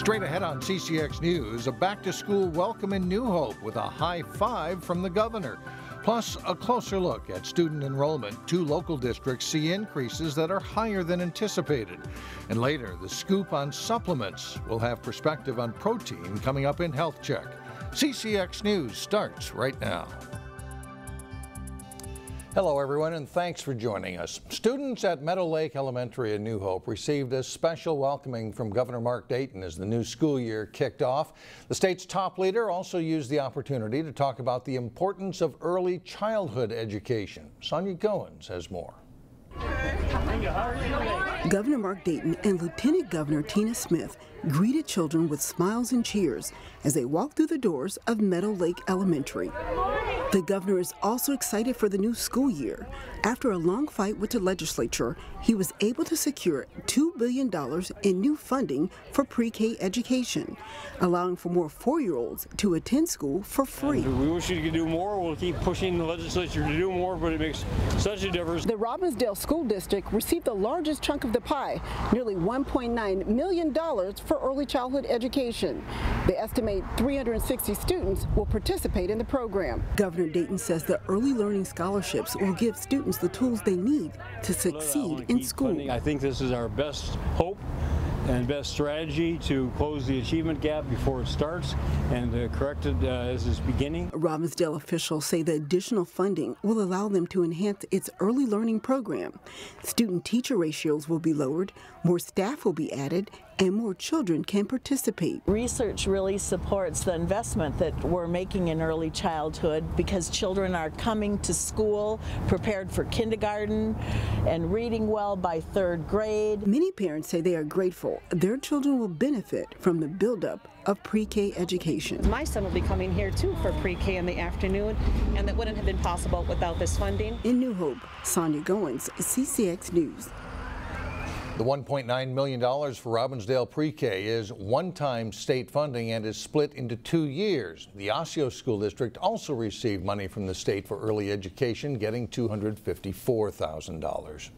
Straight ahead on CCX News, a back-to-school welcome in New Hope with a high five from the governor. Plus, a closer look at student enrollment. 2 local districts see increases that are higher than anticipated. And later, the scoop on supplements. We'll have perspective on protein coming up in Health Check. CCX News starts right now. Hello everyone, and thanks for joining us. Students at Meadow Lake Elementary in New Hope received a special welcoming from Governor Mark Dayton as the new school year kicked off. The state's top leader also used the opportunity to talk about the importance of early childhood education. Sonia Goins has more. Governor Mark Dayton and Lieutenant Governor Tina Smith greeted children with smiles and cheers as they walked through the doors of Meadow Lake Elementary. The governor is also excited for the new school year. After a long fight with the legislature, he was able to secure $2 billion in new funding for pre-K education, allowing for more 4-year-olds to attend school for free. And we wish you could do more. We'll keep pushing the legislature to do more, but it makes such a difference. The Robbinsdale School District received the largest chunk of the pie, nearly $1.9 million for early childhood education. They estimate 360 students will participate in the program. Governor Dayton says the early learning scholarships will give students the tools they need to succeed in school. I think this is our best hope and best strategy to close the achievement gap before it starts and correct it as it's beginning. Robbinsdale officials say the additional funding will allow them to enhance its early learning program. Student-teacher ratios will be lowered, more staff will be added, and more children can participate. Research really supports the investment that we're making in early childhood because children are coming to school prepared for kindergarten and reading well by 3rd grade. Many parents say they are grateful their children will benefit from the buildup of pre-K education. My son will be coming here too for pre-K in the afternoon, and that wouldn't have been possible without this funding. In New Hope, Sonia Goins, CCX News. The $1.9 million for Robbinsdale Pre-K is one-time state funding and is split into 2 years. The Osseo School District also received money from the state for early education, getting $254,000.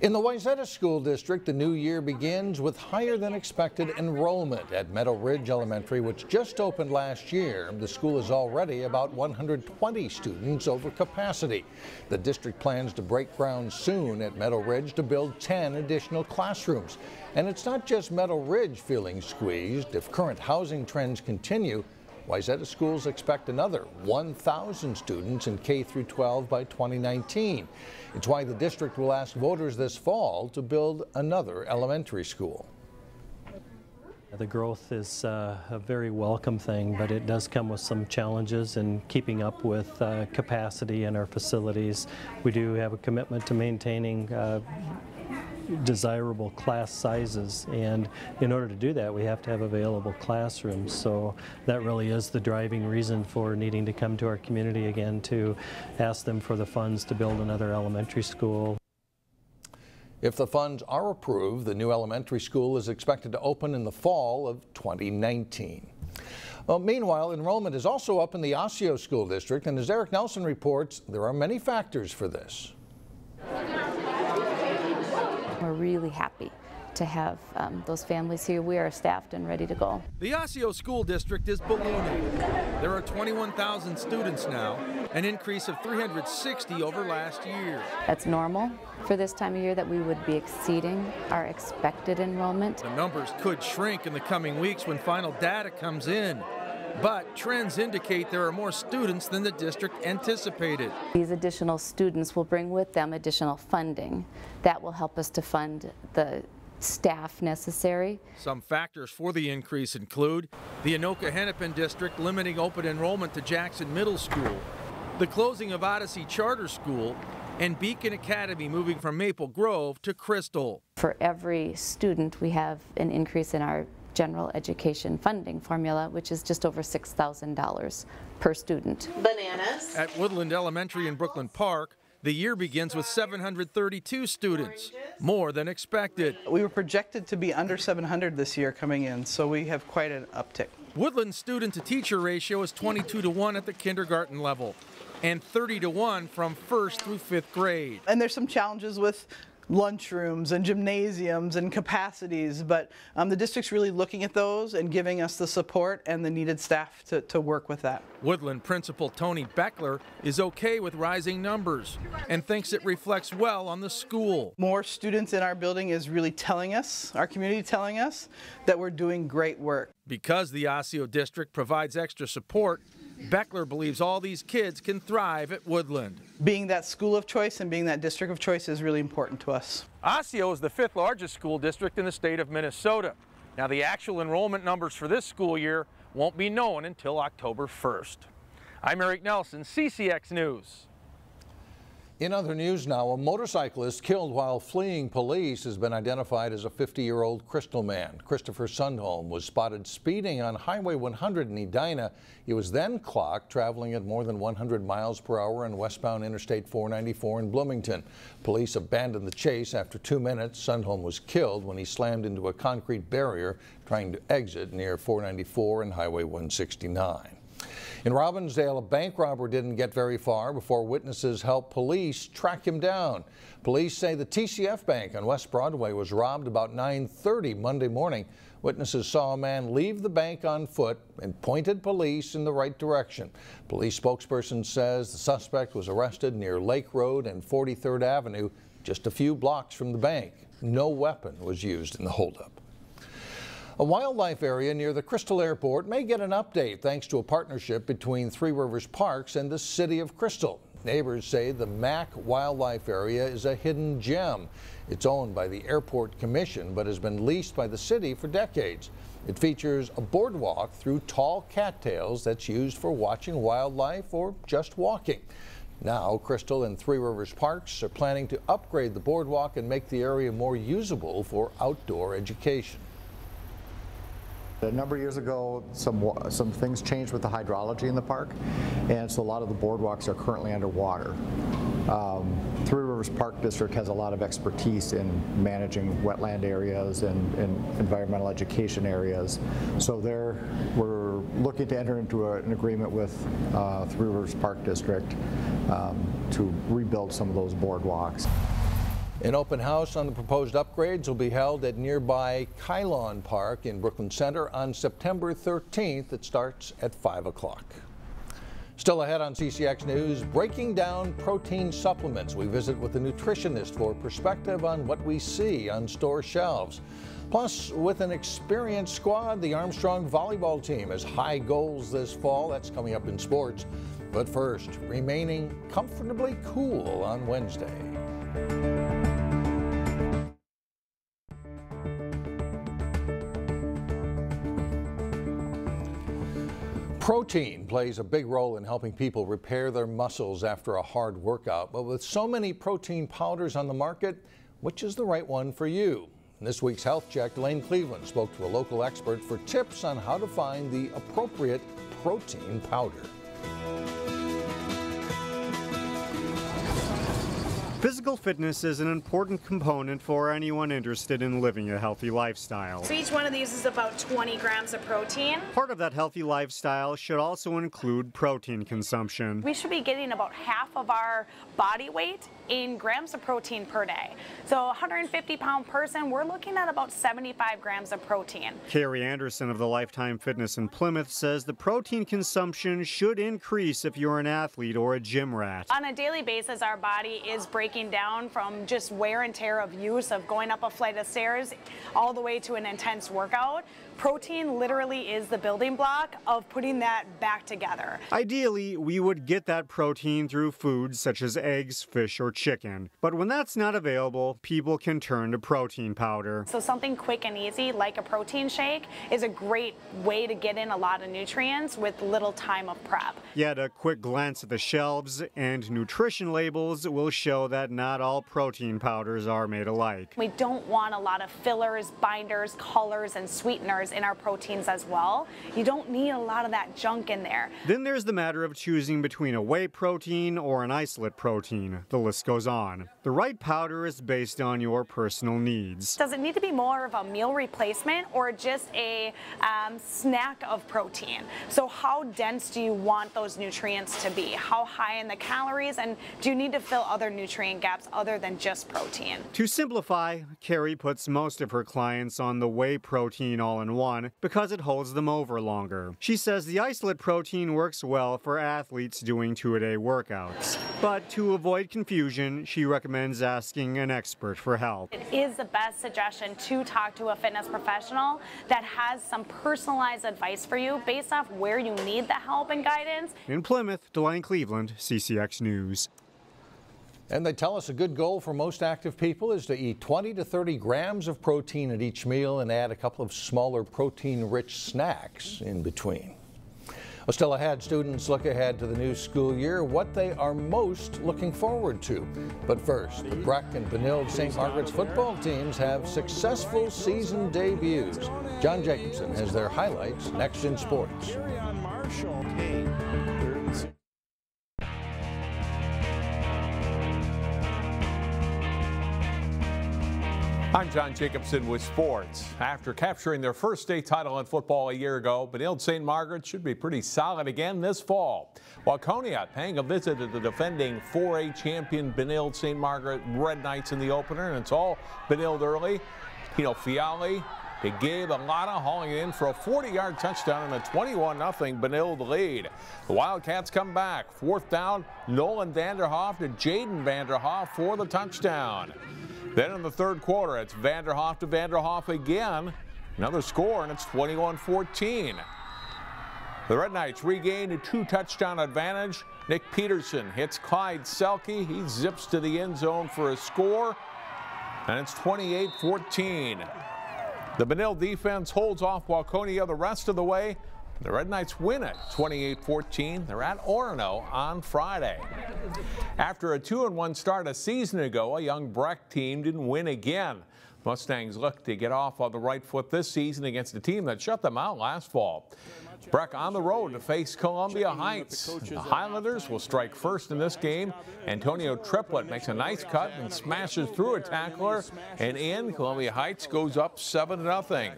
In the Wayzata School District, the new year begins with higher than expected enrollment at Meadow Ridge Elementary, which just opened last year. The school is already about 120 students over capacity. The district plans to break ground soon at Meadow Ridge to build 10 additional classrooms. And it's not just Meadow Ridge feeling squeezed. If current housing trends continue, Wayzata schools expect another 1,000 students in K through 12 by 2019. It's why the district will ask voters this fall to build another elementary school. The growth is a very welcome thing, but it does come with some challenges in keeping up with capacity in our facilities. We do have a commitment to maintaining desirable class sizes, and in order to do that we have to have available classrooms. So that really is the driving reason for needing to come to our community again to ask them for the funds to build another elementary school. If the funds are approved, the new elementary school is expected to open in the fall of 2019. Well, meanwhile, enrollment is also up in the Osseo School District, and as Eric Nelson reports, there are many factors for this. We're really happy to have those families here. We are staffed and ready to go. The Osseo School District is ballooning. There are 21,000 students now, an increase of 360 over last year. That's normal for this time of year that we would be exceeding our expected enrollment. The numbers could shrink in the coming weeks when final data comes in. But trends indicate there are more students than the district anticipated. These additional students will bring with them additional funding. That will help us to fund the staff necessary. Some factors for the increase include the Anoka-Hennepin district limiting open enrollment to Jackson Middle School, the closing of Odyssey Charter School, and Beacon Academy moving from Maple Grove to Crystal. For every student, we have an increase in our general education funding formula, which is just over $6,000 per student. Bananas. At Woodland Elementary in Brooklyn Park, the year begins with 732 students, more than expected. We were projected to be under 700 this year coming in, so we have quite an uptick. Woodland's student-to-teacher ratio is 22-to-1 at the kindergarten level and 30-to-1 from 1st through 5th grade. And there's some challenges with lunchrooms and gymnasiums and capacities, but the district's really looking at those and giving us the support and the needed staff to work with that. Woodland Principal Tony Beckler is okay with rising numbers and thinks it reflects well on the school. More students in our building is really telling us, our community telling us, that we're doing great work. Because the Osseo district provides extra support, Beckler believes all these kids can thrive at Woodland. Being that school of choice and being that district of choice is really important to us. Osseo is the 5th largest school district in the state of Minnesota. Now, the actual enrollment numbers for this school year won't be known until October 1st. I'm Eric Nelson, CCX News. In other news now, a motorcyclist killed while fleeing police has been identified as a 50-year-old Crystal man. Christopher Sundholm was spotted speeding on Highway 100 in Edina. He was then clocked traveling at more than 100 miles per hour on westbound Interstate 494 in Bloomington. Police abandoned the chase after 2 minutes. Sundholm was killed when he slammed into a concrete barrier trying to exit near 494 and Highway 169. In Robbinsdale, a bank robber didn't get very far before witnesses helped police track him down. Police say the TCF Bank on West Broadway was robbed about 9:30 Monday morning. Witnesses saw a man leave the bank on foot and pointed police in the right direction. Police spokesperson says the suspect was arrested near Lake Road and 43rd Avenue, just a few blocks from the bank. No weapon was used in the holdup. A wildlife area near the Crystal Airport may get an update thanks to a partnership between Three Rivers Parks and the City of Crystal. Neighbors say the Mack Wildlife Area is a hidden gem. It's owned by the Airport Commission but has been leased by the city for decades. It features a boardwalk through tall cattails that's used for watching wildlife or just walking. Now, Crystal and Three Rivers Parks are planning to upgrade the boardwalk and make the area more usable for outdoor education. A number of years ago, some things changed with the hydrology in the park, and so a lot of the boardwalks are currently underwater. Three Rivers Park District has a lot of expertise in managing wetland areas and environmental education areas. So we're looking to enter into an agreement with Three Rivers Park District to rebuild some of those boardwalks. An open house on the proposed upgrades will be held at nearby Kylon Park in Brooklyn Center on September 13th. It starts at 5 o'clock. Still ahead on CCX News, breaking down protein supplements. We visit with a nutritionist for perspective on what we see on store shelves. Plus, with an experienced squad, the Armstrong volleyball team has high goals this fall. That's coming up in sports. But first, remaining comfortably cool on Wednesday. Protein plays a big role in helping people repair their muscles after a hard workout. But with so many protein powders on the market, which is the right one for you? In this week's Health Check, Lane Cleveland spoke to a local expert for tips on how to find the appropriate protein powder. Physical fitness is an important component for anyone interested in living a healthy lifestyle. So each one of these is about 20 grams of protein. Part of that healthy lifestyle should also include protein consumption. We should be getting about half of our body weight in grams of protein per day. So a 150-pound person, we're looking at about 75 grams of protein. Carrie Anderson of the Lifetime Fitness in Plymouth says the protein consumption should increase if you're an athlete or a gym rat. On a daily basis, our body is breaking down from just wear and tear of use of going up a flight of stairs all the way to an intense workout. Protein literally is the building block of putting that back together. Ideally, we would get that protein through foods such as eggs, fish, or chicken. But when that's not available, people can turn to protein powder. So something quick and easy like a protein shake is a great way to get in a lot of nutrients with little time of prep. Yet a quick glance at the shelves and nutrition labels will show that not all protein powders are made alike. We don't want a lot of fillers, binders, colors, and sweeteners in our proteins as well. You don't need a lot of that junk in there. Then there's the matter of choosing between a whey protein or an isolate protein. The list goes on. The right powder is based on your personal needs. Does it need to be more of a meal replacement or just a snack of protein? So how dense do you want those nutrients to be? How high in the calories, and do you need to fill other nutrient gaps other than just protein? To simplify, Carrie puts most of her clients on the whey protein all-in-one because it holds them over longer. She says the isolate protein works well for athletes doing two-a-day workouts. But to avoid confusion, she recommends asking an expert for help. It is the best suggestion to talk to a fitness professional that has some personalized advice for you based off where you need the help and guidance. In Plymouth, Delaney Cleveland, CCX News. And they tell us a good goal for most active people is to eat 20 to 30 grams of protein at each meal and add a couple of smaller protein-rich snacks in between. Well, still ahead, students look ahead to the new school year, what they are most looking forward to. But first, the Breck and Benilde St. Margaret's football teams have successful season debuts. John Jacobson has their highlights next in sports. I'm John Jacobson with sports. After capturing their first state title in football a year ago, Benilde St. Margaret should be pretty solid again this fall. Waconia paying a visit to the defending 4A champion Benilde St. Margaret Red Knights in the opener, and it's all Benilde early. Fiale, they gave a lot of hauling it in for a 40-yard touchdown and a 21-0 Benilde lead. The Wildcats come back. Fourth down, Nolan Vanderhoff to Jaden Vanderhoff for the touchdown. Then in the third quarter, it's Vanderhoff to Vanderhoff again. Another score, and it's 21-14. The Red Knights regained a 2-touchdown advantage. Nick Peterson hits Clyde Selke. He zips to the end zone for a score, and it's 28-14. The Benilde defense holds off Waconia the rest of the way. The Red Knights win it 28-14. They're at Orono on Friday. After a 2-1 start a season ago, a young Breck team didn't win again. Mustangs look to get off on the right foot this season against a team that shut them out last fall. Breck on the road to face Columbia Heights. The Highlanders will strike first in this game. Antonio Triplett makes a nice cut and smashes through a tackler and in. Columbia Heights goes up 7-0.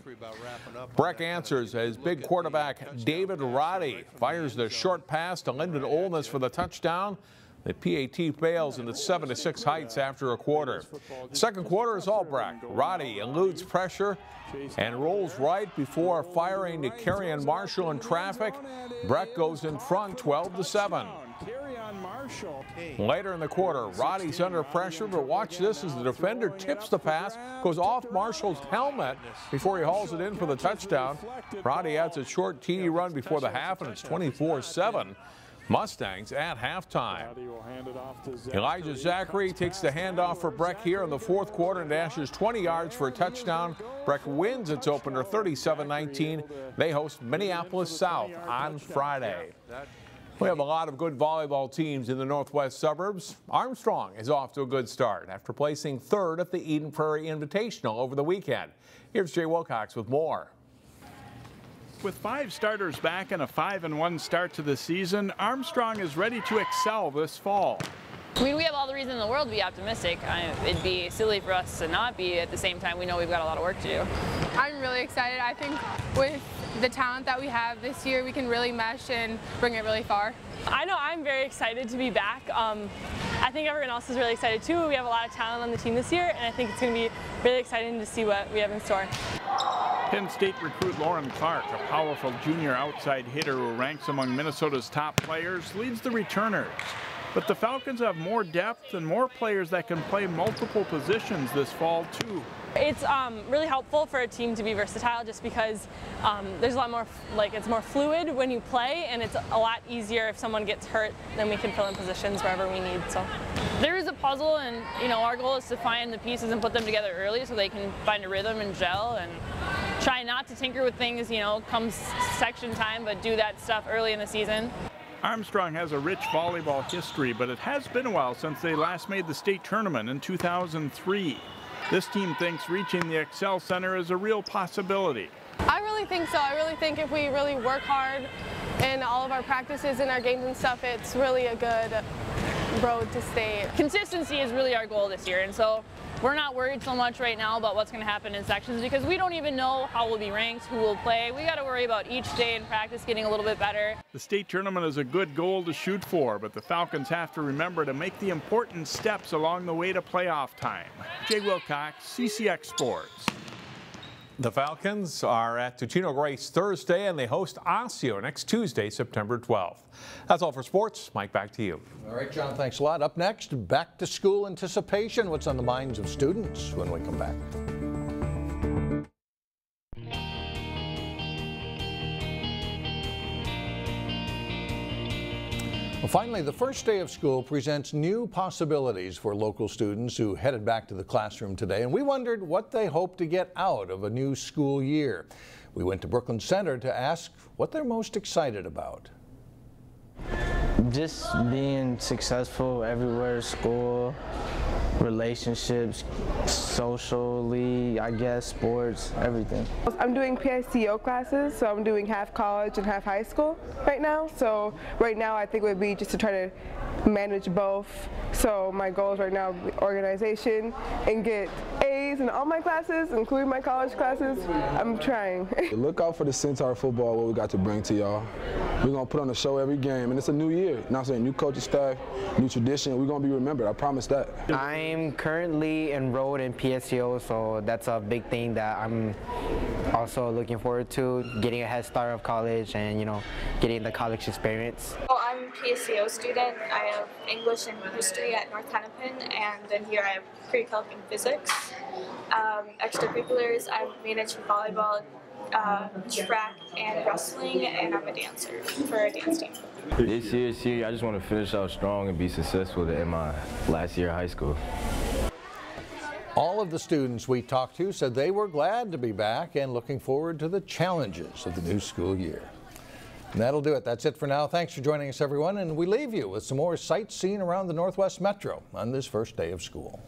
Breck answers as big quarterback David Roddy fires the short pass to Lyndon Olness for the touchdown. The PAT fails into 7-6 Heights after a quarter. The second quarter is all Breck. Roddy eludes pressure and rolls right before firing to Carrion Marshall in traffic. Breck goes in front 12-7. Later in the quarter, Roddy's under pressure, but watch this as the defender tips the pass, goes off Marshall's helmet before he hauls it in for the touchdown. Roddy adds a short TD run before the half, and it's 24-7. Mustangs at halftime. Elijah Zachary takes the handoff for Breck here in the fourth quarter and dashes 20 yards for a touchdown. Breck wins its opener 37-19. They host Minneapolis South on Friday. We have a lot of good volleyball teams in the northwest suburbs. Armstrong is off to a good start after placing third at the Eden Prairie Invitational over the weekend. Here's Jay Wilcox with more. With 5 starters back and a 5-1 start to the season, Armstrong is ready to excel this fall. I mean, we have all the reason in the world to be optimistic. It'd be silly for us to not be. At the same time, we know we've got a lot of work to do. I'm really excited. I think with the talent that we have this year, we can really mesh and bring it really far. I know I'm very excited to be back. I think everyone else is really excited too. We have a lot of talent on the team this year, and I think it's going to be really exciting to see what we have in store. Penn State recruit Lauren Clark, a powerful junior outside hitter who ranks among Minnesota's top players, leads the returners. But the Falcons have more depth and more players that can play multiple positions this fall too. It's really helpful for a team to be versatile just because there's a lot more, it's more fluid when you play, and it's a lot easier if someone gets hurt, then we can fill in positions wherever we need. So there is a puzzle, and our goal is to find the pieces and put them together early so they can find a rhythm and gel, and try not to tinker with things, come section time, but do that stuff early in the season. Armstrong has a rich volleyball history, but it has been a while since they last made the state tournament in 2003. This team thinks reaching the Excel Center is a real possibility. I really think so. I really think if we really work hard in all of our practices and our games and stuff, it's really a good road to state. Consistency is really our goal this year, and so we're not worried so much right now about what's going to happen in sections because we don't even know how we'll be ranked, who will play. We got to worry about each day in practice getting a little bit better. The state tournament is a good goal to shoot for, but the Falcons have to remember to make the important steps along the way to playoff time. Jay Wilcox, CCX Sports. The Falcons are at Ticino Grace Thursday, and they host Osseo next Tuesday, September 12th. That's all for sports. Mike, back to you. All right, John, thanks a lot. Up next, back to school anticipation. What's on the minds of students when we come back? Well, finally, the first day of school presents new possibilities for local students who headed back to the classroom today, and we wondered what they hope to get out of a new school year. We went to Brooklyn Center to ask what they're most excited about. Just being successful everywhere, school, relationships, socially, I guess, sports, everything. I'm doing PICO classes, so I'm doing half college and half high school right now. So right now I think it would be just to try to manage both. So my goals right now are organization and get A's in all my classes, including my college classes. I'm trying. Look out for the Centaur football, what we got to bring to y'all. We're going to put on a show every game, and it's a new year. You know what I'm saying? New coaching staff, new tradition. We're going to be remembered. I promise that. I'm currently enrolled in PSCO, so that's a big thing that I'm also looking forward to, getting a head start of college and, you know, getting the college experience. Well, I'm a PSCO student. I have English and history at North Hennepin, and then here I have pre-calc and physics. Extracurriculars, I manage volleyball, track, and wrestling, and I'm a dancer for a dance team. This year, I just want to finish out strong and be successful in my last year of high school. All of the students we talked to said they were glad to be back and looking forward to the challenges of the new school year. And that'll do it. That's it for now. Thanks for joining us, everyone, and we leave you with some more sightseeing around the Northwest Metro on this first day of school.